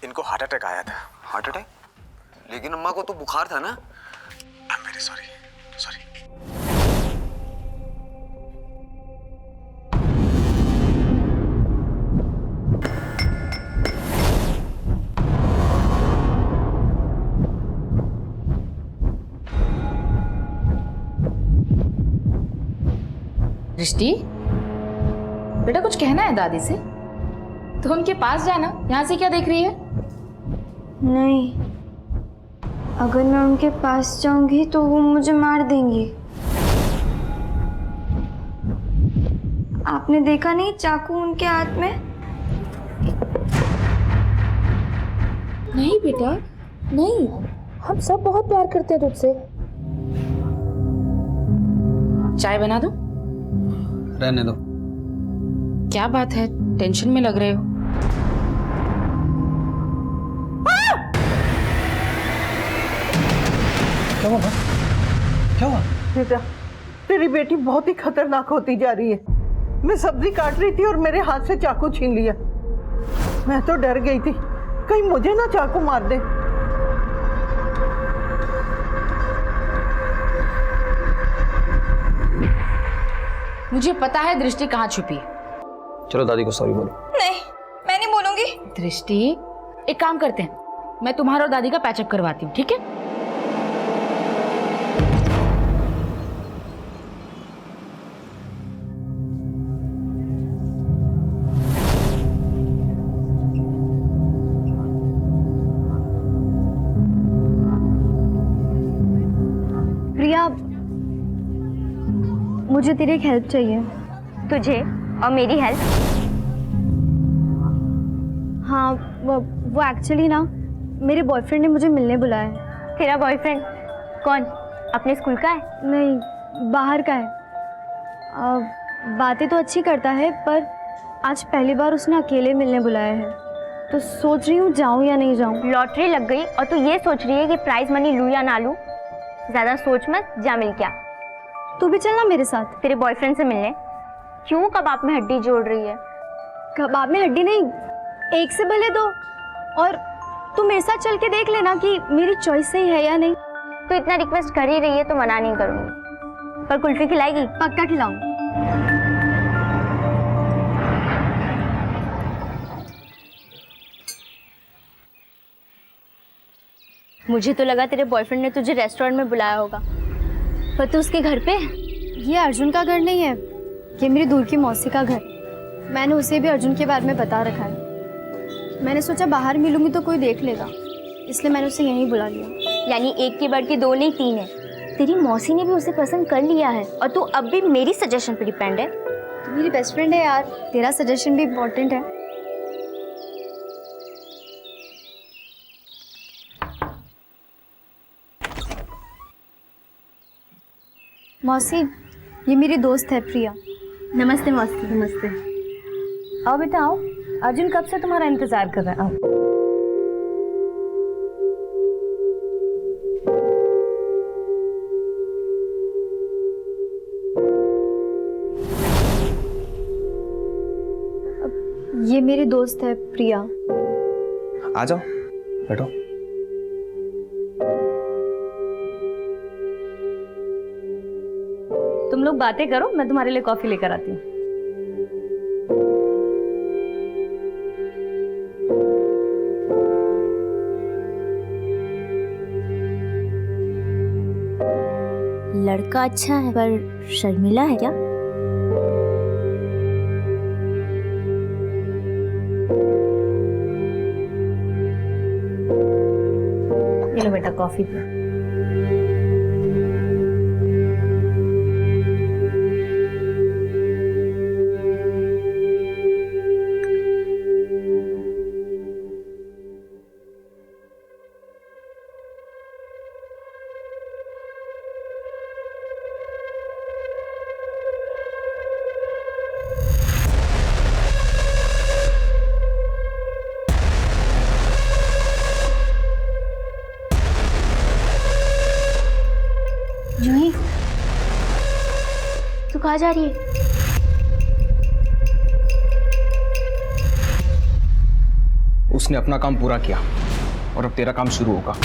इनको heart attack आया था। Heart attack? लेकिन अम्मा को तो बुखार था ना। I am very sorry. दृष्टि, बेटा कुछ कहना है दादी से तो उनके पास जाना, यहाँ से क्या देख रही है? नहीं, अगर मैं उनके पास जाऊंगी तो वो मुझे मार देंगी। आपने देखा नहीं चाकू उनके हाथ में? नहीं बेटा, नहीं, हम सब बहुत प्यार करते हैं तुझसे। चाय बना दो? रहने दो। क्या बात है, टेंशन में लग रहे हो? क्या हुआ? क्या हुआ? बेटा, तेरी बेटी बहुत ही खतरनाक होती जा रही है। मैं सब्जी काट रही थी और मेरे हाथ से चाकू छीन लिया। मैं तो डर गई थी, कहीं मुझे ना चाकू मार दे। मुझे पता है दृष्टि कहाँ छुपी है। चलो दादी को सॉरी बोलो। नहीं, मैं नहीं बोलूंगी। दृष्टि, एक काम करते हैं, मैं तुम्हारा और दादी का पैचअप करवाती हूँ, ठीक है? प्रिया, मुझे तेरी एक हेल्प चाहिए। तुझे और मेरी हेल्प? हाँ, वो एक्चुअली ना मेरे बॉयफ्रेंड ने मुझे मिलने बुलाया है। तेरा बॉयफ्रेंड कौन? अपने स्कूल का है? नहीं, बाहर का है। बातें तो अच्छी करता है पर आज पहली बार उसने अकेले मिलने बुलाया है, तो सोच रही हूँ जाऊँ या नहीं जाऊँ। लॉटरी लग गई और तू ये सोच रही है कि प्राइज मनी लूँ या ना लूँ? ज़्यादा सोच मत, जा मिल क्या। तू भी चलना मेरे साथ। तेरे बॉयफ्रेंड से मिलने? क्यों कबाब में हड्डी जोड़ रही है? कबाब में हड्डी नहीं, एक से भले दो। और तू मेरे साथ चल के देख लेना कि मेरी चॉइस सही है या नहीं। तो इतना रिक्वेस्ट कर ही रही है तो मना नहीं करूँगी। पर कुल्फी खिलाएगी? पक्का खिलाऊंगी। मुझे तो लगा तेरे बॉयफ्रेंड ने तुझे रेस्टोरेंट में बुलाया होगा, पर तू उसके घर पे? ये अर्जुन का घर नहीं है, ये मेरी दूर की मौसी का घर। मैंने उसे भी अर्जुन के बारे में बता रखा है। मैंने सोचा बाहर मिलूंगी तो कोई देख लेगा, इसलिए मैंने उसे यहीं बुला लिया। यानी एक की बढ़ के दो नहीं तीन है। तेरी मौसी ने भी उसे पसंद कर लिया है और तू अब भी मेरी सजेशन पे डिपेंड है। तू मेरी बेस्ट फ्रेंड है यार, तेरा सजेशन भी इम्पोर्टेंट है। मौसी, ये मेरी दोस्त है प्रिया। नमस्ते मौसी। नमस्ते। आओ बेटा आओ, अर्जुन कब से तुम्हारा इंतजार कर रहा है। आओ। ये मेरी दोस्त है प्रिया। आ जाओ, बैठो। तुम लोग बातें करो, मैं तुम्हारे लिए कॉफी लेकर आती हूँ। लड़का अच्छा है पर शर्मिला है क्या? ये लो बेटा कॉफी पे। जूही, तू कहाँ जा रही है? उसने अपना काम पूरा किया और अब तेरा काम शुरू होगा।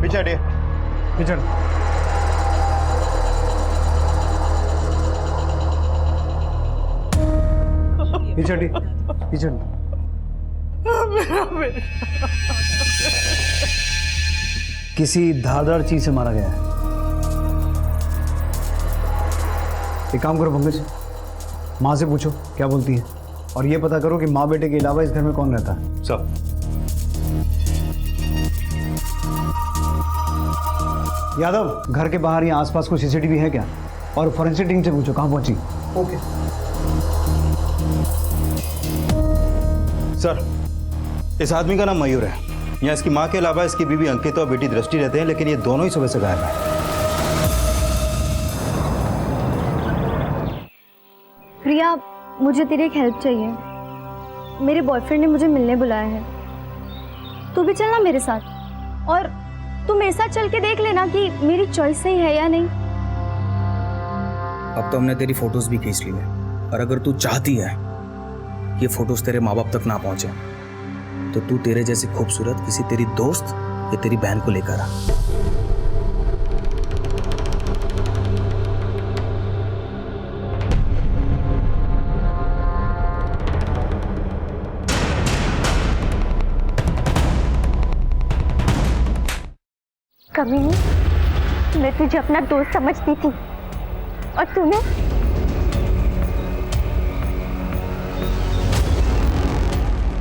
पीछे हटिए। पीछे पीछे पीछे किसी धारदार चीज से मारा गया है। एक काम करो पंकज, माँ से पूछो क्या बोलती है, और ये पता करो कि माँ बेटे के अलावा इस घर में कौन रहता है। सब यादव, घर के बाहर या आसपास कोई सीसीटीवी है क्या? और फॉरेंसिक टीम से पूछो कहाँ पहुंची। ओके सर, इस आदमी का नाम मयूर है। यहाँ इसकी माँ के अलावा इसकी बीवी अंकिता और बेटी दृष्टि रहते हैं, लेकिन ये दोनों ही सुबह से गायब हैं। प्रिया, मुझे तेरी एक हेल्प चाहिए। मेरे बॉयफ्रेंड ने मुझे मिलने बुलाया है, तू भी चलना मेरे साथ, और तू मेरे साथ चल के देख लेना कि मेरी चॉइस सही है या नहीं। अब तो हमने तेरी फोटोज भी खींच ली है, और अगर तू चाहती है कि ये फोटोज तेरे माँ बाप तक ना पहुंचे, तो तू तेरे जैसी खूबसूरत किसी तेरी दोस्त या तेरी बहन को लेकर आ। कमीनी, मैं तुझे अपना दोस्त समझती थी और तूने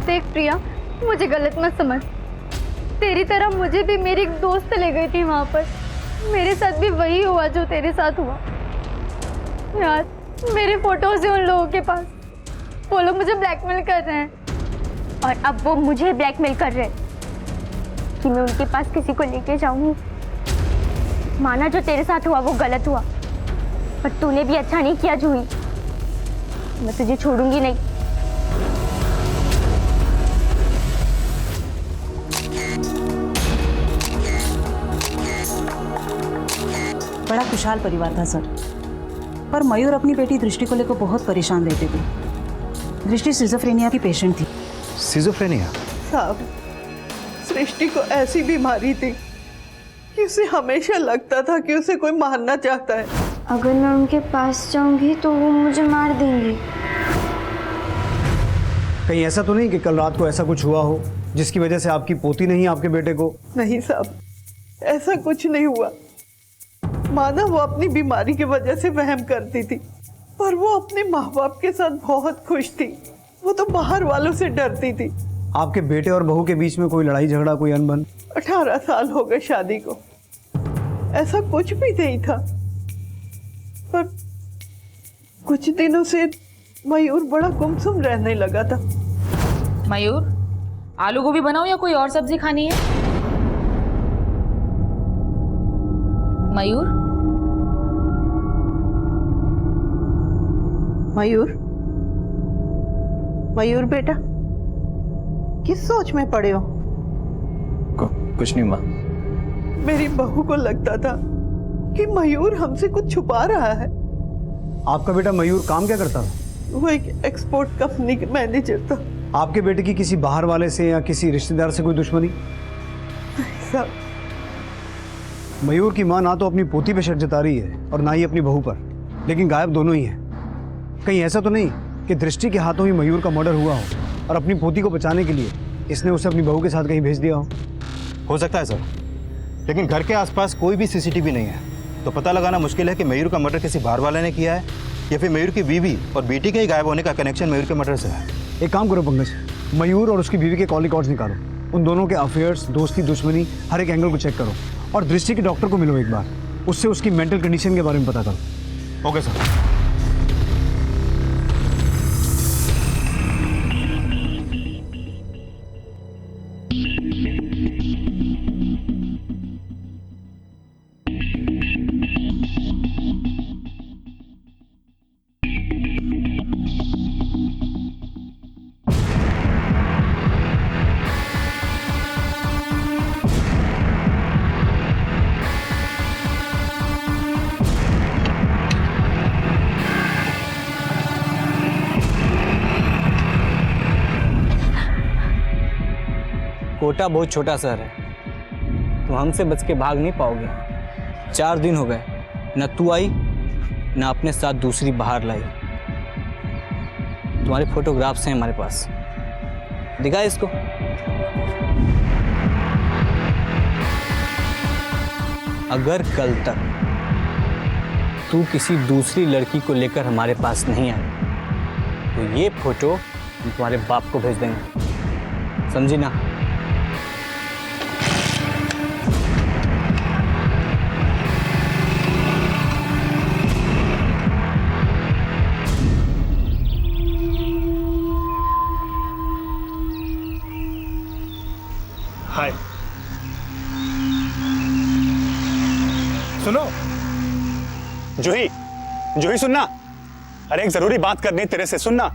देख प्रिया, मुझे गलत मत समझ। तेरी तरह मुझे भी मेरी एक दोस्त ले गई थी वहाँ पर। मेरे साथ भी वही हुआ जो तेरे साथ हुआ। यार, मेरे फोटोज हैं उन लोगों के पास, वो लोग मुझे ब्लैकमेल कर रहे हैं। और अब वो मुझे ब्लैकमेल कर रहे कि मैं उनके पास किसी को लेके जाऊंगी। माना जो तेरे साथ हुआ वो गलत हुआ, पर तूने भी अच्छा नहीं किया जूही। मैं तुझे छोड़ूंगी नहीं। बड़ा खुशहाल परिवार था सर, पर मयूर अपनी बेटी दृष्टि को लेकर बहुत परेशान रहते थे। दृष्टि सिजोफ्रेनिया की पेशेंट थी। सिजोफ्रेनिया? साहब, सृष्टि को ऐसी बीमारी थी कि उसे हमेशा लगता था कि उसे कोई मारना चाहता है। अगर मैं उनके पास जाऊंगी तो वो मुझे मार देंगे। कहीं ऐसा तो नहीं कि कल रात को ऐसा कुछ हुआ हो जिसकी वजह से आपकी पोती नहीं आपके बेटे को? नहीं साहब, ऐसा कुछ नहीं हुआ। माना वो अपनी बीमारी की वजह से वहम करती थी, पर वो अपने माँ बाप के साथ बहुत खुश थी। वो तो बाहर वालों से डरती थी। आपके बेटे और बहू के बीच में कोई लड़ाई झगड़ा, कोई अनबन? 18 साल हो गए शादी को, ऐसा कुछ भी नहीं था। पर कुछ दिनों से मयूर बड़ा गुमसुम रहने लगा था। मयूर, आलू गोभी बनाऊं या कोई और सब्जी खानी है? मयूर, मयूर, मयूर बेटा, किस सोच में पड़े हो? कुछ नहीं माँ। मेरी बहू को लगता था कि मयूर हमसे कुछ छुपा रहा है। आपका बेटा मयूर काम क्या करता था? वो एक एक्सपोर्ट कंपनी का मैनेजर था। आपके बेटे की किसी बाहर वाले से या किसी रिश्तेदार से कोई दुश्मनी? साहब, मयूर की माँ ना तो अपनी पोती पे शक जता रही है और ना ही अपनी बहू पर, लेकिन गायब दोनों ही हैं। कहीं ऐसा तो नहीं कि दृष्टि के हाथों ही मयूर का मर्डर हुआ हो और अपनी पोती को बचाने के लिए इसने उसे अपनी बहू के साथ कहीं भेज दिया हो सकता है सर, लेकिन घर के आसपास कोई भी सीसीटीवी नहीं है, तो पता लगाना मुश्किल है कि मयूर का मर्डर किसी बाहर वाले ने किया है या फिर मयूर की बीवी और बेटी के ही गायब होने का कनेक्शन मयूर के मर्डर से है। एक काम करो पंकज, मयूर और उसकी बीवी के कॉल रिकॉर्ड्स निकालो, उन दोनों के अफेयर्स, दोस्ती, दुश्मनी, हर एक एंगल को चेक करो, और दृष्टि के डॉक्टर को मिलो एक बार, उससे उसकी मेंटल कंडीशन के बारे में पता करो। Okay sir. कोटा बहुत छोटा शहर है, तुम हमसे बच के भाग नहीं पाओगे। 4 दिन हो गए, न तू आई न अपने साथ दूसरी बाहर लाई। तुम्हारे फोटोग्राफ्स हैं हमारे पास, दिखा इसको। अगर कल तक तू किसी दूसरी लड़की को लेकर हमारे पास नहीं आई तो ये फोटो हम तुम्हारे बाप को भेज देंगे, समझी ना? हाय, सुनो जूही, जूही सुनना। अरे एक जरूरी बात करनी है तेरे से, सुनना।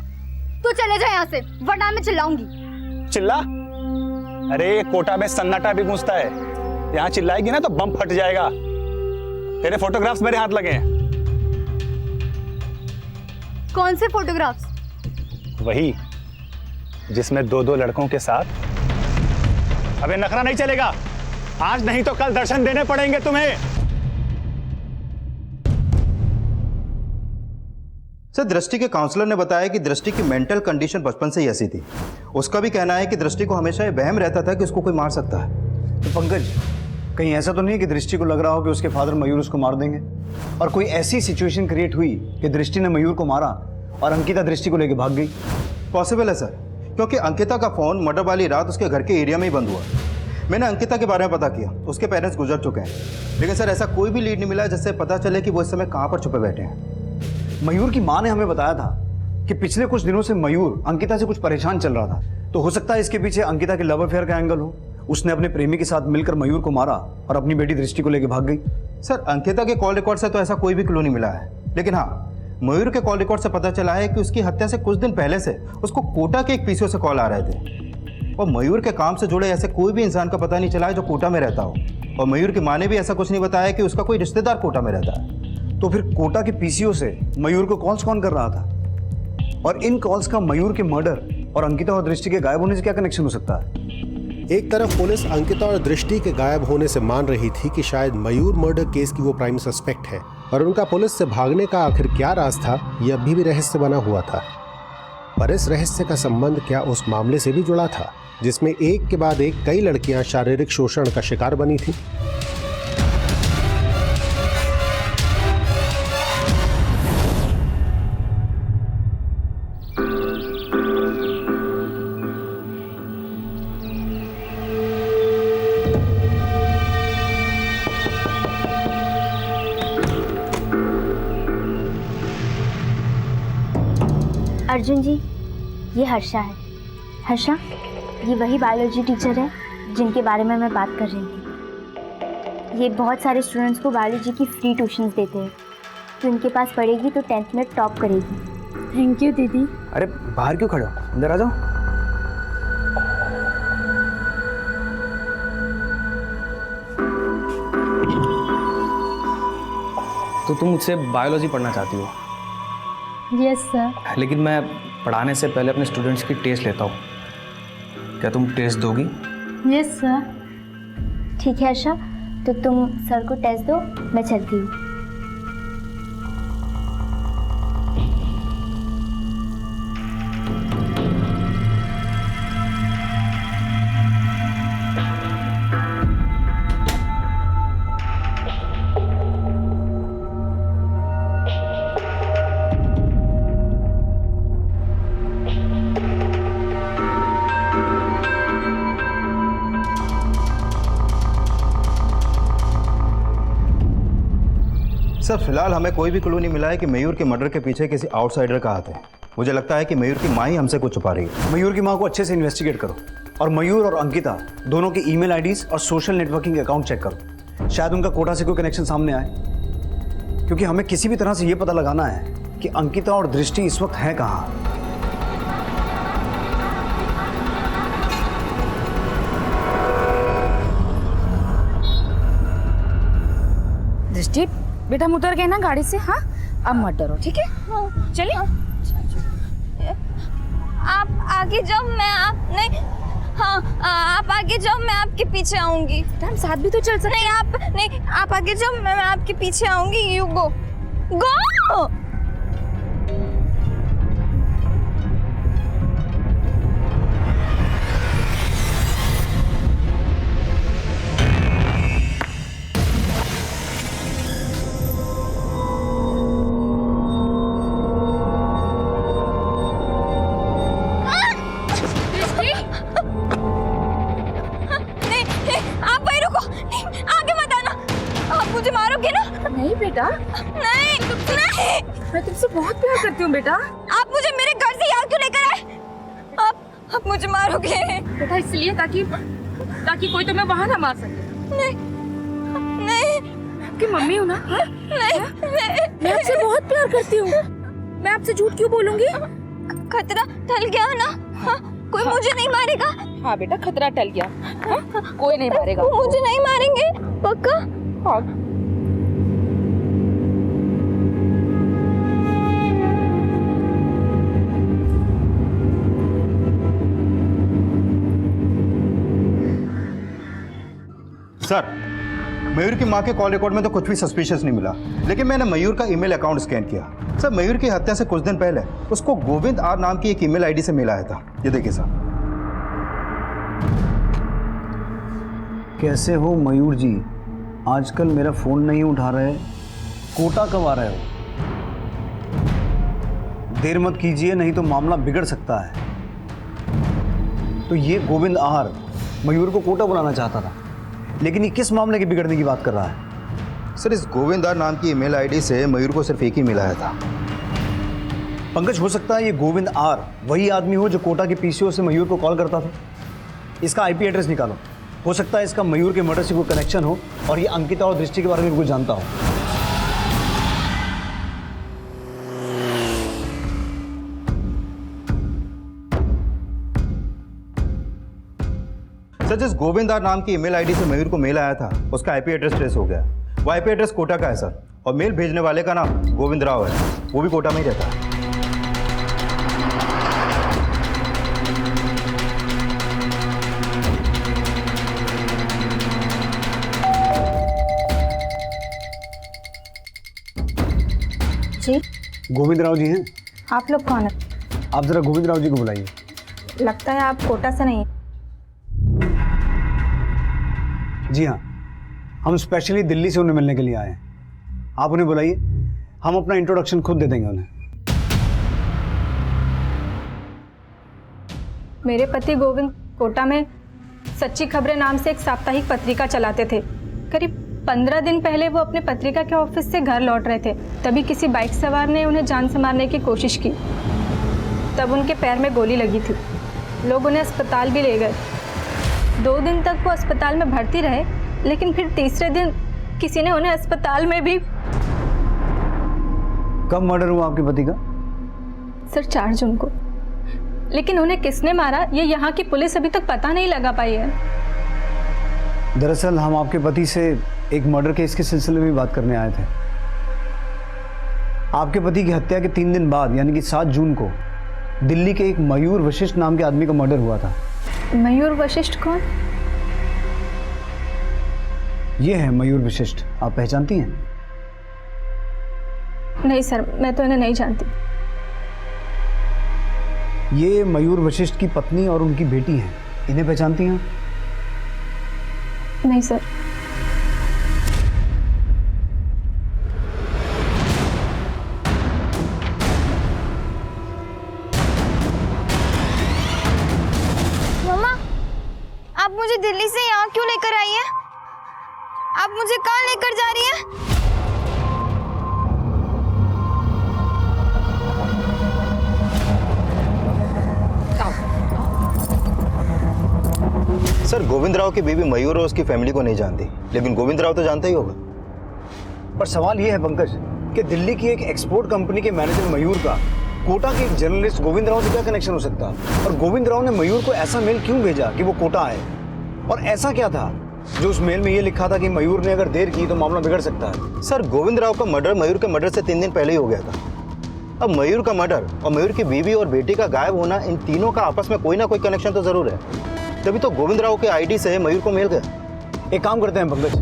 तू चले जा यहाँ से, वरना मैं चिल्लाऊंगी। चिल्ला? अरे कोटा में सन्नाटा भी गूंजता है, यहाँ चिल्लाएगी ना तो बम फट जाएगा। तेरे फोटोग्राफ्स मेरे हाथ लगे हैं। कौन से फोटोग्राफ्स? वही जिसमें 2-2 लड़कों के साथ। अबे नखरा नहीं चलेगा, आज नहीं तो कल दर्शन देने पड़ेंगे तुम्हें। सर, दृष्टि के काउंसलर ने बताया कि दृष्टि की मेंटल कंडीशन बचपन से ही ऐसी थी। उसका भी कहना है कि दृष्टि को हमेशा ये वहम रहता था कि उसको कोई मार सकता है। तो पंकज, कहीं ऐसा तो नहीं है कि दृष्टि को लग रहा हो कि उसके फादर मयूर उसको मार देंगे, और कोई ऐसी सिचुएशन क्रिएट हुई कि दृष्टि ने मयूर को मारा और अंकिता दृष्टि को लेकर भाग गई? पॉसिबल है सर, क्योंकि अंकिता का फ़ोन मर्डर वाली रात उसके घर के एरिया में ही बंद हुआ। मैंने अंकिता के बारे में पता किया, उसके पेरेंट्स गुजर चुके हैं, लेकिन सर ऐसा कोई भी लीड नहीं मिला जिससे पता चले कि वो इस समय कहाँ पर छुपे बैठे हैं। मयूर की माँ ने हमें बताया था कि पिछले कुछ दिनों से मयूर अंकिता से कुछ परेशान चल रहा था, तो हो सकता है इसके पीछे अंकिता के लव अफेयर का एंगल हो। उसने अपने प्रेमी के साथ मिलकर मयूर को मारा और अपनी बेटी दृष्टि को लेकर भाग गई। सर, अंकिता के कॉल रिकॉर्ड से तो ऐसा कोई भी क्लू नहीं मिला है, लेकिन हाँ, मयूर के कॉल रिकॉर्ड से पता चला है कि उसकी हत्या से कुछ दिन पहले से उसको कोटा के एक पीसीओ से कॉल आ रहे थे, और मयूर के काम से जुड़े ऐसे कोई भी इंसान का पता नहीं चला है जो कोटा में रहता हो। और मयूर की माँ ने भी ऐसा कुछ नहीं बताया कि उसका कोई रिश्तेदार कोटा में रहता है। तो फिर कोटा के पीसीओ से मयूर को कॉल्स कौन कर रहा था, और इन कॉल्स का मयूर के मर्डर और अंकिता और दृष्टि के गायब होने से क्या कनेक्शन हो सकता है? एक तरफ पुलिस अंकिता और दृष्टि के गायब होने से मान रही थी कि शायद मयूर मर्डर केस की वो प्राइम सस्पेक्ट है, और उनका पुलिस से भागने का आखिर क्या राज था, यह अभी भी रहस्य बना हुआ था। पर इस रहस्य का संबंध क्या उस मामले से भी जुड़ा था जिसमें एक के बाद एक कई लड़कियां शारीरिक शोषण का शिकार बनी थी? अर्जुन जी, ये हर्षा है। हर्षा, ये वही बायोलॉजी टीचर है जिनके बारे में मैं बात कर रही थी। ये बहुत सारे स्टूडेंट्स को बायोलॉजी की फ्री ट्यूशन्स देते हैं, तो इनके पास पढ़ेगी तो 10th में टॉप करेगी। थैंक यू दीदी। अरे बाहर क्यों खड़े हो, अंदर आ जाओ। तो तुम मुझसे बायोलॉजी पढ़ना चाहती हो? Yes sir. लेकिन मैं पढ़ाने से पहले अपने स्टूडेंट्स की टेस्ट लेता हूँ, क्या तुम टेस्ट दोगी? Yes sir. ठीक है हर्षा, तो तुम सर को टेस्ट दो, मैं चलती हूँ। सर, फिलहाल हमें कोई भी क्लू नहीं मिला है कि मयूर के मर्डर के पीछे किसी आउटसाइडर का हाथ है। मुझे लगता है कि मयूर की माँ ही हमसे कुछ छुपा रही है। मयूर की माँ को अच्छे से इन्वेस्टिगेट करो, और मयूर और अंकिता दोनों की ईमेल आईडीज और सोशल नेटवर्किंग अकाउंट चेक करो। शायद उनका कोटा से कोई कनेक्शन सामने आए, क्योंकि हमें किसी भी तरह से ये पता लगाना है कि अंकिता और दृष्टि इस वक्त है कहाँ। दृष्टि, बेटा हम उतर गए ना गाड़ी से। हाँ, अब मत डरो, ठीक है? चलिए। आप आगे जाओ, मैं आप नहीं। हाँ, आप आगे जाओ। आपके पीछे आऊंगी। हम साथ भी तो चल सकते। नहीं आप आगे जाओ, मैं आपके पीछे आऊंगी। यू गो गो। नहीं बेटा, नहीं मैं तुमसे बहुत प्यार करती हूँ बेटा। आप मुझे मेरे घर से यहाँ क्यों लेकर आए? आप मुझे मारोगे? बेटा इसलिए ताकि कोई तुम्हें वहाँ ना मार सके। नहीं आपकी मम्मी हूँ ना? हाँ? मैं आपसे बहुत प्यार करती हूँ। मैं आपसे झूठ क्यों बोलूंगी? खतरा टल गया ना? हाँ? कोई मुझे नहीं मारेगा? हाँ बेटा, खतरा टल गया। हाँ? कोई नहीं मारेगा। वो मुझे नहीं मारेंगे पक्का? हाँ। सर, मयूर की मां के कॉल रिकॉर्ड में तो कुछ भी सस्पिशियस नहीं मिला, लेकिन मैंने मयूर का ईमेल अकाउंट स्कैन किया। सर, मयूर की हत्या से कुछ दिन पहले उसको गोविंद आर नाम की एक ईमेल आईडी से मिला आया था। ये देखिए सर। कैसे हो मयूर जी? आजकल मेरा फ़ोन नहीं उठा रहे, कोटा कब आ रहे हो? देर मत कीजिए, नहीं तो मामला बिगड़ सकता है। तो ये गोविंद आर मयूर को कोटा बुलाना चाहता था, लेकिन ये किस मामले के बिगड़ने की बात कर रहा है? सर, इस गोविंद आर नाम की ईमेल आईडी से मयूर को सिर्फ एक ही मिला आया था। पंकज, हो सकता है ये गोविंद आर वही आदमी हो जो कोटा के पीसीओ से मयूर को कॉल करता था। इसका आईपी एड्रेस निकालो। हो सकता है इसका मयूर के मर्डर से कोई कनेक्शन हो और ये अंकिता और दृष्टि के बारे में कुछ जानता हो। सर, जिस गोविंद आर नाम की ईमेल आईडी से मयूर को मेल आया था, उसका आईपी एड्रेस ट्रेस हो गया। वो आईपी एड्रेस कोटा का है सर, और मेल भेजने वाले का नाम गोविंद राव है। वो भी कोटा में ही रहता है। जी, गोविंद राव जी हैं? आप लोग कौन है? आप जरा गोविंद राव जी को बुलाइए। लगता है आप कोटा से नहीं। जी हाँ, हम स्पेशली दिल्ली से उन्हें मिलने के लिए आए हैं। आप उन्हें बुलाइए, हम अपना इंट्रोडक्शन खुद दे देंगे उन्हें। मेरे पति गोविंद कोटा में सच्ची खबरें नाम से एक साप्ताहिक पत्रिका चलाते थे। करीब 15 दिन पहले वो अपने पत्रिका के ऑफिस से घर लौट रहे थे, तभी किसी बाइक सवार ने उन्हें जान से मारने की कोशिश की। तब उनके पैर में गोली लगी थी। लोग उन्हें अस्पताल भी ले गए। 2 दिन तक वो अस्पताल में भर्ती रहे, लेकिन फिर तीसरे दिन किसी ने उन्हें अस्पताल में भी। कब मर्डर हुआ आपके पति का? सर, 4 जून को। लेकिन उन्हें किसने मारा ये यहाँ की पुलिस अभी तक पता नहीं लगा पाई है। दरअसल हम आपके पति से एक मर्डर केस के सिलसिले में बात करने आए थे। आपके पति की हत्या के 3 दिन बाद यानी कि 7 जून को दिल्ली के एक मयूर वशिष्ठ नाम के आदमी का मर्डर हुआ था। मयूर वशिष्ठ कौन? ये है मयूर वशिष्ठ, आप पहचानती हैं? नहीं सर, मैं तो इन्हें नहीं जानती। ये मयूर वशिष्ठ की पत्नी और उनकी बेटी हैं, इन्हें पहचानती हैं? नहीं सर। मम्मा, आप मुझे दिल्ली से यहाँ क्यों लेकर आई हैं? आप मुझे कहाँ लेकर जा रही हैं? सर, गोविंद राव की बीवी मयूर और उसकी फैमिली को नहीं जानती, लेकिन गोविंद राव तो जानता ही होगा। पर सवाल यह है पंकज कि दिल्ली की एक एक्सपोर्ट कंपनी के मैनेजर मयूर का कोटा के एक जर्नलिस्ट गोविंद राव से क्या कनेक्शन हो सकता है? और गोविंद राव ने मयूर को ऐसा मेल क्यों भेजा कि वो कोटा आए? और ऐसा क्या था जो उस मेल में ये लिखा था कि मयूर ने अगर देर की तो मामला बिगड़ सकता है? सर, गोविंद राव का मर्डर मयूर के मर्डर से 3 दिन पहले ही हो गया था। अब मयूर का मर्डर और मयूर की बीवी और बेटी का गायब होना, इन तीनों का आपस में कोई ना कोई कनेक्शन तो जरूर है। तभी तो गोविंद राव के आईडी से मयूर को मिल गया। एक काम करते हैं पंकज,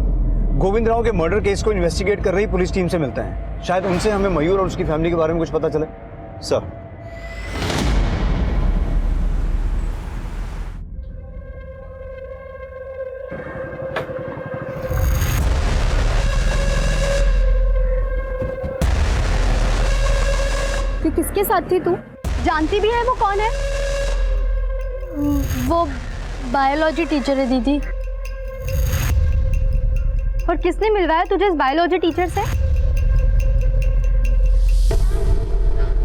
गोविंद राव के मर्डर केस को इन्वेस्टिगेट कर रही पुलिस टीम से मिलते हैं, शायद उनसे हमें मयूर और उसकी फैमिली के बारे में कुछ पता चले। सर कि किसके साथ थी तू? जानती भी है वो कौन है? वो बायोलॉजी टीचर है दीदी। और किसने मिलवाया तुझे इस बायोलॉजी टीचर से?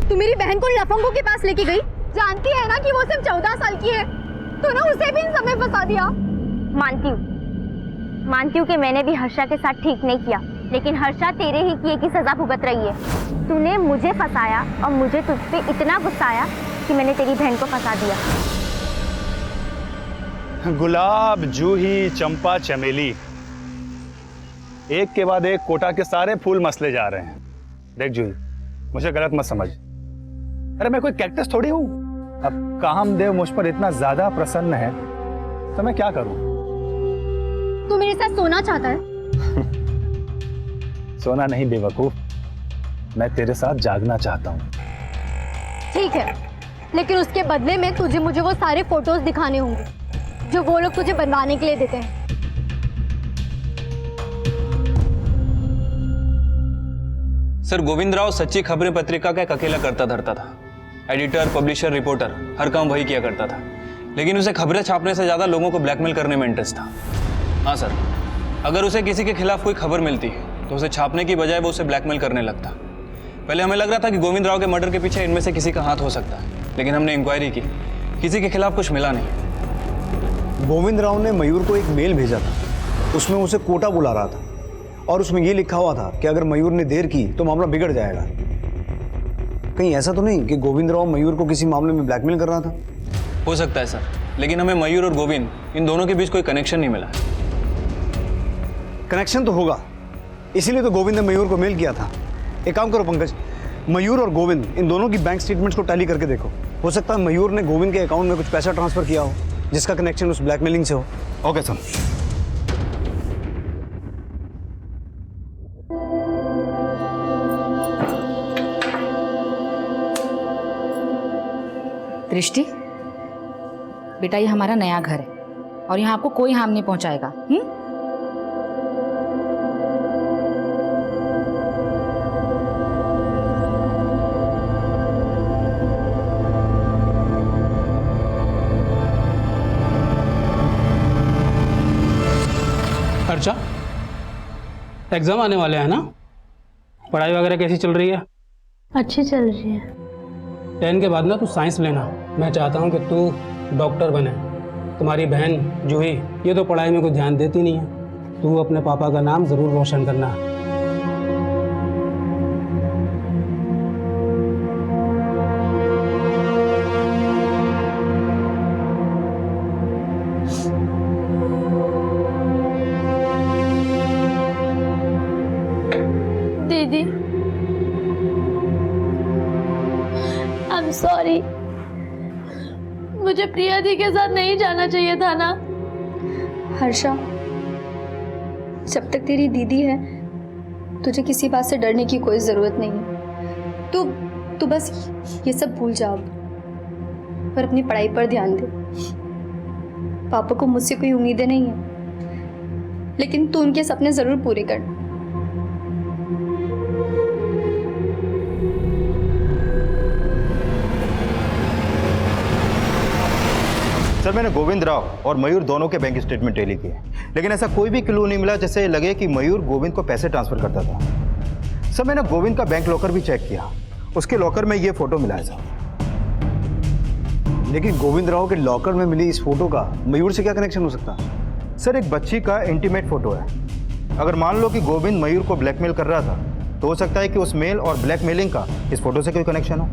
तू मेरी बहन को लफंगों के पास लेके गई, जानती है ना कि वो सिर्फ 14 साल की है, तो ना उसे भी इन समय फंसा दिया। मानती हूँ कि मैंने भी हर्षा के साथ ठीक नहीं किया, लेकिन हर्षा तेरे ही किए की सजा भुगत रही है। तूने मुझे फंसाया और मुझे तुझ पे इतना गुस्सा आया कि मैंने तेरी बहन को फंसा दिया। गुलाब, जूही, चंपा, चमेली, एक के बाद एक कोटा के सारे फूल मसले जा रहे हैं। देख जूही, मुझे गलत मत समझ। अरे मैं कोई कैक्टस थोड़ी हूं। अब कामदेव मुझ पर इतना ज्यादा प्रसन्न है तो मैं क्या करूं? तू मेरे साथ सोना चाहता है? सोना नहीं बेवकूफ, मैं तेरे साथ जागना चाहता हूं। ठीक है, लेकिन उसके बदले में तुझे मुझे वो सारे फोटोज दिखाने होंगे जो वो लोग तुझे बनवाने के लिए देते हैं। सर, गोविंद राव सच्ची खबरें पत्रिका का एक अकेला करता धरता था। एडिटर, पब्लिशर, रिपोर्टर, हर काम वही किया करता था, लेकिन उसे खबरें छापने से ज्यादा लोगों को ब्लैकमेल करने में इंटरेस्ट था। हाँ सर, अगर उसे किसी के खिलाफ कोई खबर मिलती तो उसे छापने की बजाय वो उसे ब्लैकमेल करने लगता। पहले हमें लग रहा था कि गोविंद राव के मर्डर के पीछे इनमें से किसी का हाथ हो सकता है, लेकिन हमने इंक्वायरी की, किसी के खिलाफ कुछ मिला नहीं। गोविंद राव ने मयूर को एक मेल भेजा था, उसमें उसे कोटा बुला रहा था और उसमें ये लिखा हुआ था कि अगर मयूर ने देर की तो मामला बिगड़ जाएगा। कहीं ऐसा तो नहीं कि गोविंद राव मयूर को किसी मामले में ब्लैकमेल कर रहा था? हो सकता है सर, लेकिन हमें मयूर और गोविंद इन दोनों के बीच कोई कनेक्शन नहीं मिला। कनेक्शन तो होगा, इसीलिए तो गोविंद ने मयूर को मेल किया था। एक काम करो पंकज, मयूर और गोविंद इन दोनों की बैंक स्टेटमेंट्स को टैली करके देखो। हो सकता है मयूर ने गोविंद के अकाउंट में कुछ पैसा ट्रांसफर किया हो जिसका कनेक्शन उस ब्लैकमेलिंग से हो। Okay sir. दृष्टि, बेटा ये हमारा नया घर है और यहाँ आपको कोई हार्म नहीं पहुंचाएगा। अर्चा, एग्जाम आने वाले हैं ना? पढ़ाई वगैरह कैसी चल रही है? अच्छी चल रही है। 10 के बाद ना तू साइंस लेना। मैं चाहता हूँ कि तू डॉक्टर बने। तुम्हारी बहन जूही ये तो पढ़ाई में कुछ ध्यान देती नहीं है। तू अपने पापा का नाम ज़रूर रोशन करना। दीदी, आई एम सॉरी, मुझे प्रिया दी के साथ नहीं जाना चाहिए था ना। हर्षा, जब तक तेरी दीदी है तुझे किसी बात से डरने की कोई ज़रूरत नहीं है। तू बस ये सब भूल जा और अपनी पढ़ाई पर ध्यान दे। पापा को मुझसे कोई उम्मीदें नहीं है, लेकिन तू उनके सपने ज़रूर पूरे कर। सर, मैंने गोविंद राव और मयूर दोनों के बैंक स्टेटमेंट टैली किए, लेकिन ऐसा कोई भी क्लू नहीं मिला जिससे लगे कि मयूर गोविंद को पैसे ट्रांसफर करता था। सर, मैंने गोविंद का बैंक लॉकर भी चेक किया, उसके लॉकर में ये फोटो मिला है सर। लेकिन गोविंद राव के लॉकर में मिली इस फोटो का मयूर से क्या कनेक्शन हो सकता है? सर, एक बच्ची का इंटीमेट फोटो है। अगर मान लो कि गोविंद मयूर को ब्लैकमेल कर रहा था तो हो सकता है कि उस मेल और ब्लैकमेलिंग का इस फोटो से कोई कनेक्शन हो।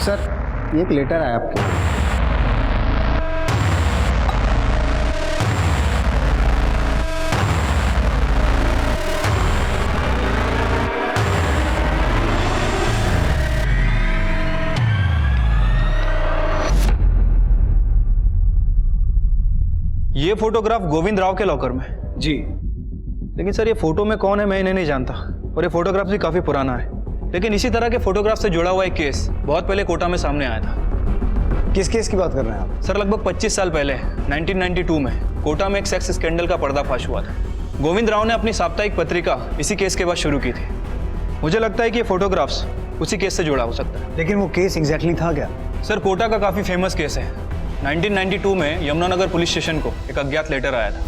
सर, ये एक लेटर आया आपके। ये फोटोग्राफ गोविंद राव के लॉकर में? जी। लेकिन सर ये फोटो में कौन है मैं इन्हें नहीं जानता, और ये फोटोग्राफ भी काफ़ी पुराना है। लेकिन इसी तरह के फोटोग्राफ से जुड़ा हुआ एक केस बहुत पहले कोटा में सामने आया था। किस केस की बात कर रहे हैं आप? सर लगभग 25 साल पहले 1992 में कोटा में एक सेक्स स्कैंडल का पर्दाफाश हुआ था। गोविंद राव ने अपनी साप्ताहिक पत्रिका इसी केस के बाद शुरू की थी। मुझे लगता है कि ये फोटोग्राफ्स उसी केस से जुड़ा हो सकता है। लेकिन वो केस एग्जैक्टली था क्या? सर कोटा का काफ़ी फेमस केस है। 1992 में यमुनानगर पुलिस स्टेशन को एक अज्ञात लेटर आया था।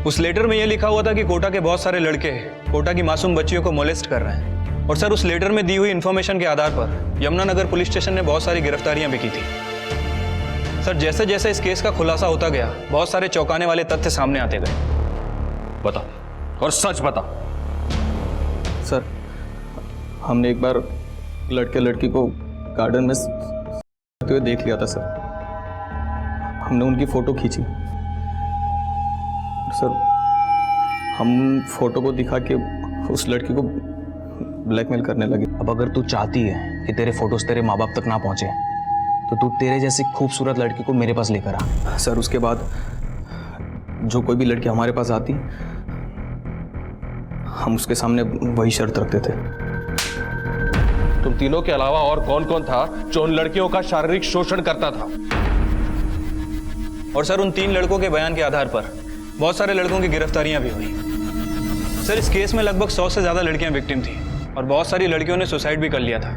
उस लेटर में यह लिखा हुआ था कि कोटा के बहुत सारे लड़के कोटा की मासूम बच्चियों को मोलेस्ट कर रहे हैं। और सर उस लेटर में दी हुई इन्फॉर्मेशन के आधार पर यमुनानगर पुलिस स्टेशन ने बहुत सारी गिरफ्तारियां भी की थी। सर जैसे जैसे इस केस का खुलासा होता गया बहुत सारे चौंकाने वाले तथ्य सामने आते गए। बता और सच बता। सर हमने एक बार लड़के लड़की को गार्डन में करते हुए देख लिया था सर। हमने उनकी फोटो खींची सर। हम फोटो को दिखा के उस लड़की को ब्लैकमेल करने लगे। अब अगर तू चाहती है कि तेरे फोटोज तेरे माँ बाप तक ना पहुंचे तो तू तेरे जैसी खूबसूरत लड़की को मेरे पास लेकर आ। सर उसके बाद जो कोई भी लड़की हमारे पास आती हम उसके सामने वही शर्त रखते थे। तुम तीनों के अलावा और कौन कौन था जो उन लड़कियों का शारीरिक शोषण करता था? और सर उन 3 लड़कों के बयान के आधार पर बहुत सारे लड़कों की गिरफ्तारियां भी हुई। सर इस केस में लगभग 100 से ज्यादा लड़कियां विक्टिम थी और बहुत सारी लड़कियों ने सुसाइड भी कर लिया था।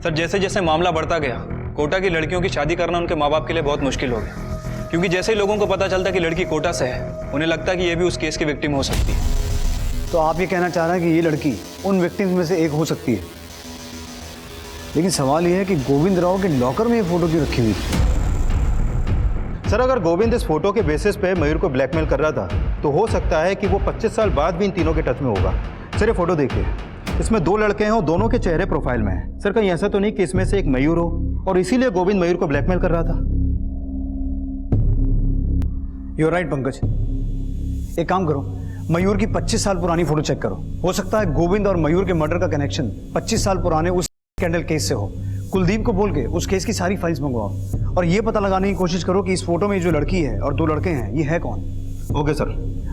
सर जैसे जैसे मामला बढ़ता गया कोटा की लड़कियों की शादी करना उनके माँ बाप के लिए बहुत मुश्किल हो गया, क्योंकि जैसे ही लोगों को पता चलता कि लड़की कोटा से है उन्हें लगता कि ये भी उस केस की विक्टिम हो सकती है। तो आप ये कहना चाह रहे हैं कि ये लड़की उन विक्टिम्स में से एक हो सकती है। लेकिन सवाल ये है कि गोविंद राव के लॉकर में ये फोटो क्यों रखी हुई थी? सर अगर गोविंद इस फोटो के बेसिस पे मयूर को ब्लैकमेल कर रहा था तो हो सकता है कि वो 25 साल बाद भी इन तीनों के टच में होगा। सर ये फोटो देखिए, इसमें 2 लड़के हैं और दोनों के चेहरे प्रोफाइल में हैं। सर कहीं ऐसा तो नहीं कि इसमें से एक मयूर हो और इसीलिए गोविंद मयूर को ब्लैकमेल कर रहा था? You are right Pankaj. एक काम करो, मयूर की 25 साल पुरानी फोटो चेक करो। हो सकता है गोविंद और मयूर के मर्डर का कनेक्शन 25 साल पुराने उस स्कैंडल केस से हो। कुलदीप को बोल के उस केस की सारी फाइल्स मंगवाओ और ये पता लगाने की कोशिश करो कि इस फोटो में जो लड़की है और 2 लड़के हैं ये है कौन। Okay sir.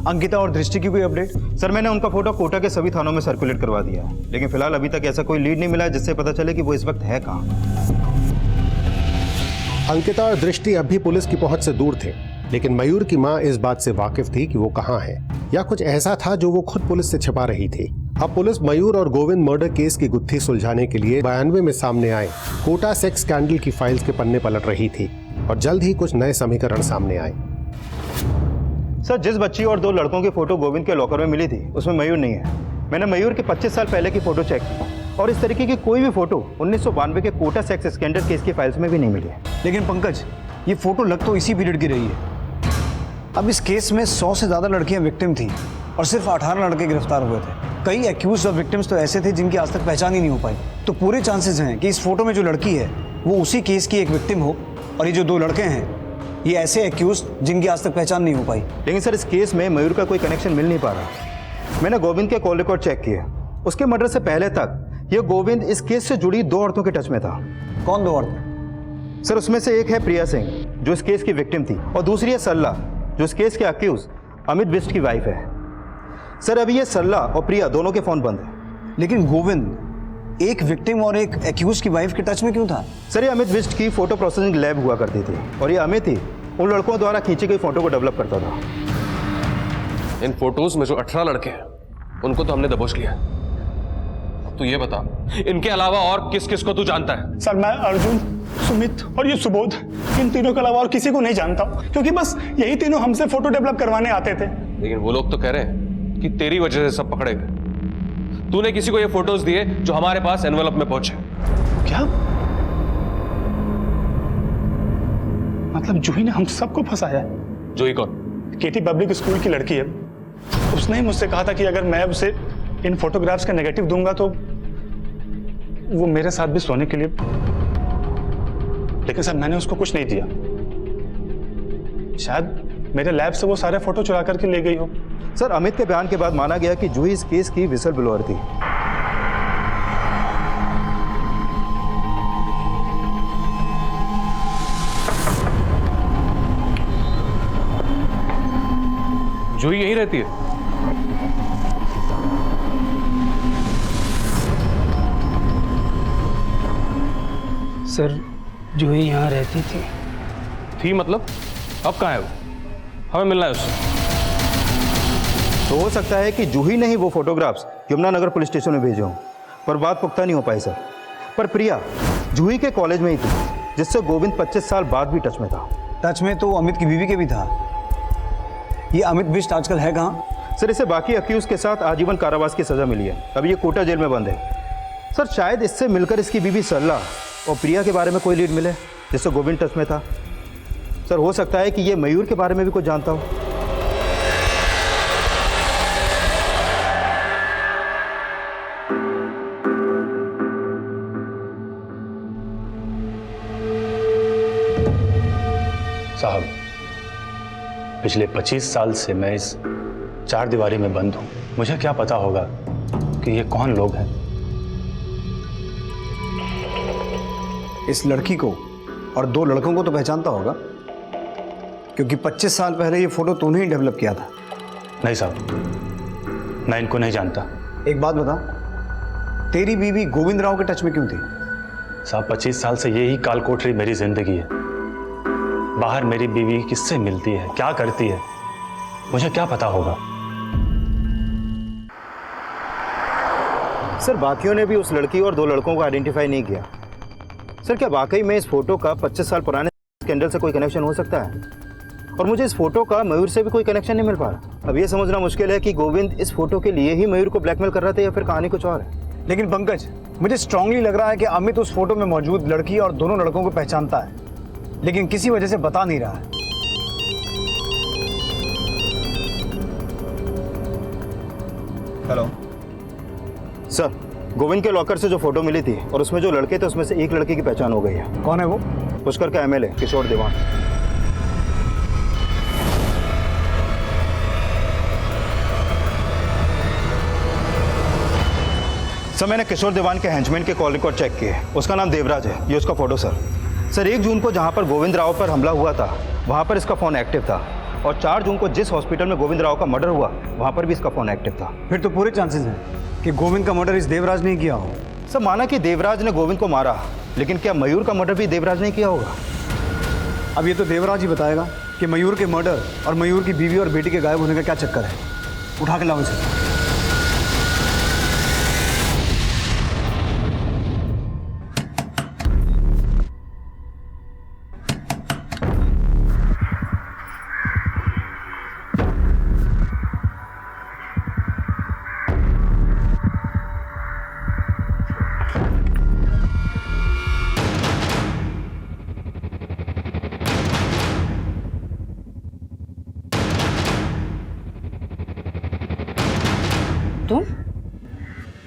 अंकिता और दृष्टि की कोई अपडेट? सर मैंने उनका फोटो कोटा के सभी थानों में सर्कुलेट करवा दिया है, लेकिन फिलहाल अभी तक ऐसा कोई लीड नहीं मिला है जिससे पता चले कि वो इस वक्त है कहाँ। अंकिता और दृष्टि अब भी पुलिस की पहुंच से दूर थे, लेकिन मयूर की मां इस बात से वाकिफ थी कि वो कहाँ है या कुछ ऐसा था जो वो खुद पुलिस से छिपा रही थी। अब पुलिस मयूर और गोविंद मर्डर केस की गुत्थी सुलझाने के लिए 92 में सामने आए कोटा सेक्स स्कैंडल की फाइल्स के पन्ने पलट रही थी और जल्द ही कुछ नए समीकरण सामने आए। सर जिस बच्ची और 2 लड़कों की फोटो गोविंद के लॉकर में मिली थी उसमें मयूर नहीं है। मैंने मयूर के 25 साल पहले की फोटो चेक की और इस तरीके की कोई भी फोटो 1992 के कोटा सेक्स स्कैंडल केस की फाइल्स में भी नहीं मिली है। लेकिन पंकज ये फोटो लग तो इसी पीरियड की रही है। अब इस केस में 100 से ज्यादा लड़कियां विक्टिम थी और सिर्फ 18 लड़के गिरफ्तार हुए थे। कई एक्यूज और विक्टिम्स तो ऐसे थे जिनकी आज तक पहचान ही नहीं हो पाई। तो पूरे चांसेस हैं कि इस फोटो में जो लड़की है वो उसी केस की एक विक्टिम हो और ये जो 2 लड़के हैं ये ऐसे एक्यूज जिनकी आज तक पहचान नहीं हो पाई। लेकिन सर इस केस में मयूर का कोई कनेक्शन मिल नहीं पा रहा। मैंने गोविंद के कॉल रिकॉर्ड चेक किए, उसके मर्डर से पहले तक ये गोविंद इस केस से जुड़ी 2 औरतों के टच में था। कौन 2 औरतें? सर उसमें से एक है प्रिया सिंह जो इस केस की विक्टिम थी और दूसरी है सरला जो इस केस के अक्यूज अमित बिष्ट की वाइफ है। सर अभी ये सरला और प्रिया दोनों के फोन बंद हैं। लेकिन गोविंद एक विक्टिम और एक एक्यूज की वाइफ के टच में क्यों था? सर ये अमित बिष्ट की फोटो प्रोसेसिंग लैब हुआ करती थी और ये अमित ही उन लड़कों द्वारा खींची गई फोटो को डेवलप करता था। इन फोटोज में जो 18 लड़के हैं उनको तो हमने दबोच लिया। अब तू ये बता इनके अलावा और किस किस को तू जानता है? सर मैं अर्जुन, सुमित और ये सुबोध, इन तीनों के अलावा और किसी को नहीं जानता, क्योंकि बस यही तीनों हमसे फोटो डेवलप करवाने आते थे। लेकिन वो लोग तो कह रहे हैं कि तेरी वजह से सब पकड़े गए। तूने किसी को ये फोटोज दिए जो हमारे पास एनवेलप में पहुंचे। क्या मतलब जूही ने हम सबको फंसाया? जूही कौन? केटी पब्लिक स्कूल की लड़की है। उसने ही मुझसे कहा था कि अगर मैं उसे इन फोटोग्राफ्स का नेगेटिव दूंगा तो वो मेरे साथ भी सोने के लिए। लेकिन सर मैंने उसको कुछ नहीं दिया। शायद मेरे लैब से वो सारे फोटो चुरा करके ले गई हो। सर अमित के बयान के बाद माना गया कि जूही इस केस की विसल ब्लोअर थी। जूही यहीं रहती है? सर जूही यहाँ रहती थी मतलब? अब कहाँ है वो? हमें मिलना है उससे। तो हो सकता है कि जूही ने ही वो फोटोग्राफ्स यमुनानगर पुलिस स्टेशन में भेजे हों, पर बात पुख्ता नहीं हो पाई सर। पर प्रिया जूही के कॉलेज में ही थी, जिससे गोविंद 25 साल बाद भी टच में था। टच में तो अमित की बीवी के भी था। ये अमित बिष्ट आजकल है कहाँ? सर इसे बाकी अक्यूज के साथ आजीवन कारावास की सजा मिली है। अभी ये कोटा जेल में बंद है। सर शायद इससे मिलकर इसकी बीवी सरला और प्रिया के बारे में कोई लीड मिले, जिससे गोविंद टच में था। सर हो सकता है कि ये मयूर के बारे में भी कुछ जानता हो। साहब, पिछले 25 साल से मैं इस चार दीवारी में बंद हूं। मुझे क्या पता होगा कि ये कौन लोग हैं। इस लड़की को और 2 लड़कों को तो पहचानता होगा, क्योंकि 25 साल पहले ये फोटो तूने ही डेवलप किया था। नहीं साहब, मैं इनको नहीं जानता। एक बात बता, तेरी बीवी गोविंद राव के टच में क्यों थी? साहब 25 साल से यही काल कोठरी मेरी जिंदगी है। बाहर मेरी बीवी किससे मिलती है, क्या करती है, मुझे क्या पता होगा। सर बाकियों ने भी उस लड़की और 2 लड़कों को आइडेंटिफाई नहीं किया। सर क्या वाकई में इस फोटो का 25 साल पुराने स्कैंडल से कोई कनेक्शन हो सकता है? और मुझे इस फोटो का मयूर से भी कोई कनेक्शन नहीं मिल पा रहा। अब ये समझना मुश्किल है कि गोविंद इस फोटो के लिए ही मयूर को ब्लैकमेल कर रहा था या फिर कहानी कुछ और है। लेकिन पंकज, मुझे स्ट्रांगली लग रहा है कि अमित उस फोटो में मौजूद लड़की और दोनों लड़कों को पहचानता है, लेकिन किसी वजह से बता नहीं रहा है। हेलो सर, गोविंद के लॉकर से जो फोटो मिली थी और उसमें जो लड़के थे उसमें से एक लड़के की पहचान हो गई है। कौन है वो? पुष्कर का एमएलए किशोर दीवान। सर मैंने किशोर दीवान के हेंचमैन के कॉल रिकॉर्ड चेक किए। उसका नाम देवराज है, ये उसका फोटो सर। सर 1 जून को जहां पर गोविंद राव पर हमला हुआ था वहां पर इसका फ़ोन एक्टिव था, और 4 जून को जिस हॉस्पिटल में गोविंद राव का मर्डर हुआ वहां पर भी इसका फ़ोन एक्टिव था। फिर तो पूरे चांसेस हैं कि गोविंद का मर्डर इस देवराज ने किया हो। सर माना कि देवराज ने गोविंद को मारा, लेकिन क्या मयूर का मर्डर भी देवराज ने किया होगा? अब ये तो देवराज ही बताएगा कि मयूर के मर्डर और मयूर की बीवी और बेटी के गायब होने का क्या चक्कर है। उठा के लाओ इसे।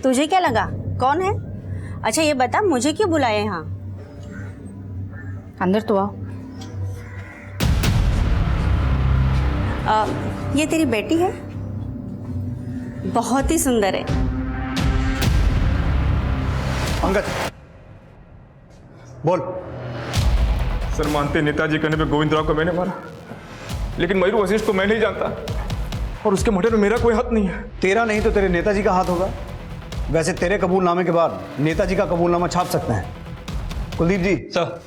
तुझे क्या लगा कौन है? अच्छा ये बता, मुझे क्यों बुलाया यहाँ? अंदर तो आओ। ये तेरी बेटी है, बहुत ही सुंदर है। अंगद बोल। सर मानते नेताजी कहने पे गोविंद राव को मैंने मारा, लेकिन मयूर वशिष्ठ को मैं नहीं जानता और उसके मर्डर में मेरा कोई हाथ नहीं है। तेरा नहीं तो तेरे नेताजी का हाथ होगा। वैसे तेरे कबूलनामे के बाद नेताजी का कबूलनामा छाप सकते हैं। कुलदीप जी सर,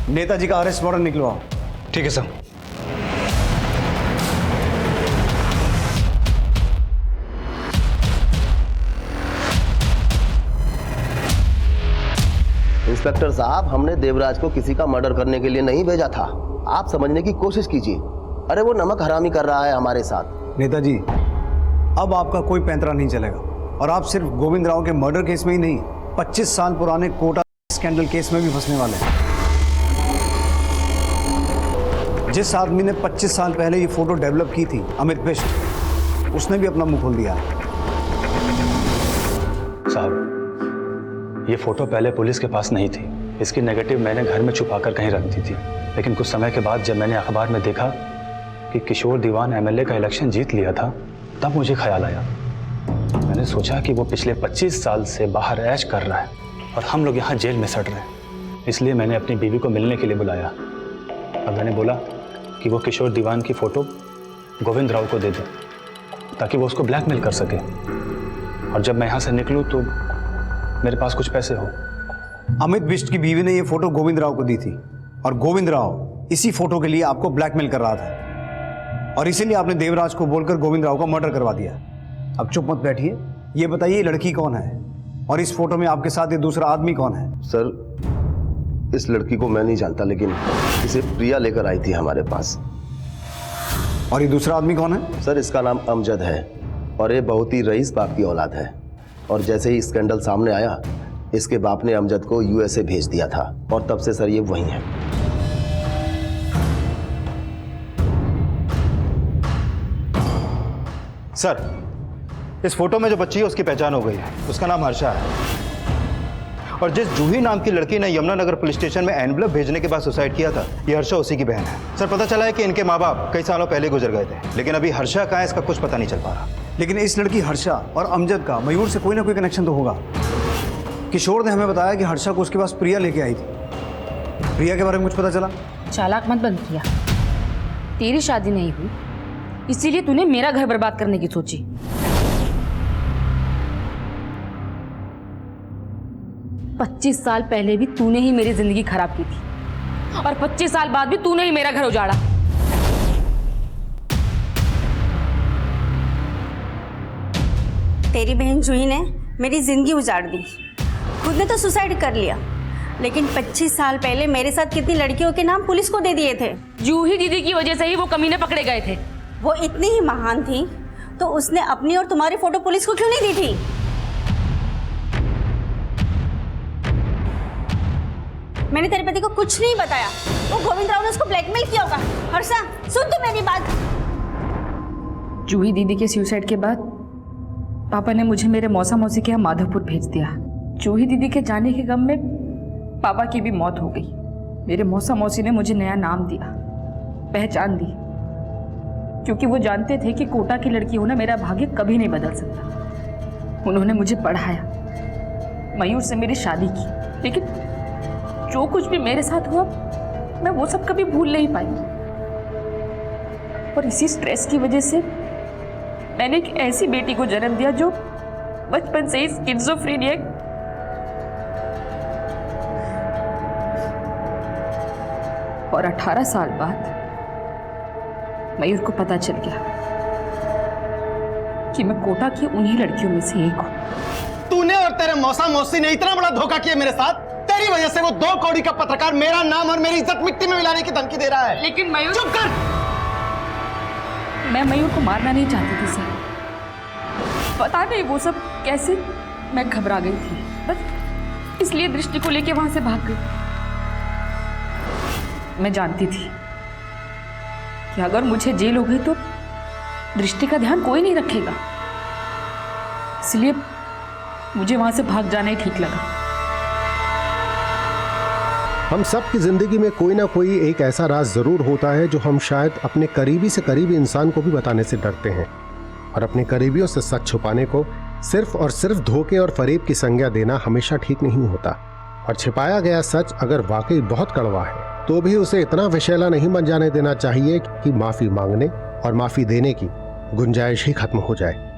नेताजी का अरेस्ट वारंट निकलवाओ। ठीक है सर। इंस्पेक्टर साहब, हमने देवराज को किसी का मर्डर करने के लिए नहीं भेजा था। आप समझने की कोशिश कीजिए। अरे वो नमक हरामी कर रहा है हमारे साथ। नेताजी अब आपका कोई पैंतरा नहीं चलेगा, और आप सिर्फ गोविंद राव के मर्डर केस में ही नहीं, 25 साल पुराने कोटा स्कैंडल केस में भी फंसने वाले हैं। जिस आदमी ने 25 साल पहले ये फोटो डेवलप की थी, अमित बिष्ट, उसने भी अपना मुंह खोल दिया। साहब ये फोटो पहले पुलिस के पास नहीं थी। इसकी नेगेटिव मैंने घर में छुपाकर कहीं रख दी थी, लेकिन कुछ समय के बाद जब मैंने अखबार में देखा कि किशोर दीवान एमएलए का इलेक्शन जीत लिया था, तब मुझे ख्याल आया। मैंने सोचा कि वो पिछले 25 साल से बाहर ऐश कर रहा है और हम लोग यहाँ जेल में सड़ रहे हैं। इसलिए मैंने अपनी बीवी को मिलने के लिए बुलाया और मैंने बोला कि वो किशोर दीवान की फ़ोटो गोविंद राव को दे दे ताकि वो उसको ब्लैकमेल कर सके, और जब मैं यहाँ से निकलूँ तो मेरे पास कुछ पैसे हो। अमित बिष्ट की बीवी ने ये फोटो गोविंद राव को दी थी और गोविंद राव इसी फोटो के लिए आपको ब्लैकमेल कर रहा था और इसीलिए आपने देवराज को बोलकर गोविंद राव का मर्डर करवा दिया। अब चुप मत बैठिए, ये बताइए ये लड़की कौन है और इस फोटो में आपके साथ ये दूसरा आदमी कौन है? सर, इस लड़की को मैं नहीं जानता, लेकिन इसे प्रिया लेकर आई थी हमारे पास। और ये दूसरा आदमी कौन है? सर, इसका नाम अमजद है और ये बहुत ही रईस बाप की औलाद है। और जैसे ही स्कैंडल सामने आया, इसके बाप ने अमजद को यूएसए भेज दिया था और तब से सर ये वही है। सर, इस फोटो में जो बच्ची है उसकी पहचान हो गई है। उसका नाम हर्षा है और जिस जूही नाम की लड़की ने यमुनानगर पुलिस स्टेशन में एनवलप भेजने के बाद सुसाइड किया था, ये हर्षा उसी की बहन है। सर, पता चला है कि इनके माँ बाप कई सालों पहले गुजर गए थे, लेकिन अभी हर्षा कहाँ है इसका कुछ पता नहीं चल पा रहा। लेकिन इस लड़की हर्षा और अमजद का मयूर से कोई ना कोई कनेक्शन तो होगा। किशोर ने हमें बताया कि हर्षा को उसके पास प्रिया लेके आई थी। प्रिया के बारे में कुछ पता चला? चालाक मत बन प्रिया, तेरी शादी नहीं हुई इसीलिए तूने मेरा घर बर्बाद करने की सोची। पच्चीस साल पहले भी तूने ही मेरी जिंदगी खराब की थी और 25 साल बाद भी तूने ही मेरा घर उजाड़ा। तेरी बहन जूही ने मेरी जिंदगी उजाड़ दी, खुद ने तो सुसाइड कर लिया, लेकिन 25 साल पहले मेरे साथ कितनी लड़कियों के नाम पुलिस को दे दिए थे। जूही दीदी की वजह से ही वो कमीने पकड़े गए थे। वो इतनी ही महान थी तो उसने अपनी और तुम्हारी फोटो पुलिस को क्यों नहीं दी थी? मैंने तेरे पति को कुछ नहीं बताया, वो गोविंद राव ने उसको ब्लैकमेल किया होगा। हर्षा, सुन तो मेरी बात। जूही दीदी के सुसाइड के बाद पापा ने मुझे मेरे मौसा मौसी के यहाँ माधवपुर भेज दिया। जूही दीदी के जाने के गम में पापा की भी मौत हो गई। मेरे मौसा मौसी ने मुझे नया नाम दिया, पहचान दी, क्योंकि वो जानते थे कि कोटा की लड़की होना मेरा भाग्य कभी नहीं बदल सकता। उन्होंने मुझे पढ़ाया, मयूर से मेरी शादी की, लेकिन जो कुछ भी मेरे साथ हुआ मैं वो सब कभी भूल नहीं पाई। और इसी स्ट्रेस की वजह से मैंने एक ऐसी बेटी को जन्म दिया जो बचपन से ही स्किज़ोफ्रेनिया और 18 साल बाद मयूर को पता चल गया कि मैं कोटा की उन्हीं लड़कियों में से एक हूं। तूने और तेरे मौसा मौसी ने इतना बड़ा धोखा किया मेरे साथ। तेरी वजह से वो 2 कौड़ी का पत्रकार मेरा नाम और मेरी इज्जत मिट्टी में मिलाने की धमकी दे रहा है। लेकिन मयूर, चुप कर। मैं मयूर को मारना नहीं चाहती थी सर, पता नहीं वो सब कैसे मैं घबरा गई थी, बस इसलिए दृष्टि को लेके वहां से भाग गई। मैं जानती थी कि अगर मुझे जेल हो गई तो दृष्टि का ध्यान कोई नहीं रखेगा, इसलिए मुझे वहां से भाग जाना ही ठीक लगा। हम सब की जिंदगी में कोई ना कोई एक ऐसा राज जरूर होता है जो हम शायद अपने करीबी से करीबी इंसान को भी बताने से डरते हैं, और अपने करीबियों से सच छुपाने को सिर्फ और सिर्फ धोखे और फरेब की संज्ञा देना हमेशा ठीक नहीं होता। और छिपाया गया सच अगर वाकई बहुत कड़वा है तो भी उसे इतना विषैला नहीं बन जाने देना चाहिए कि माफी मांगने और माफी देने की गुंजाइश ही खत्म हो जाए।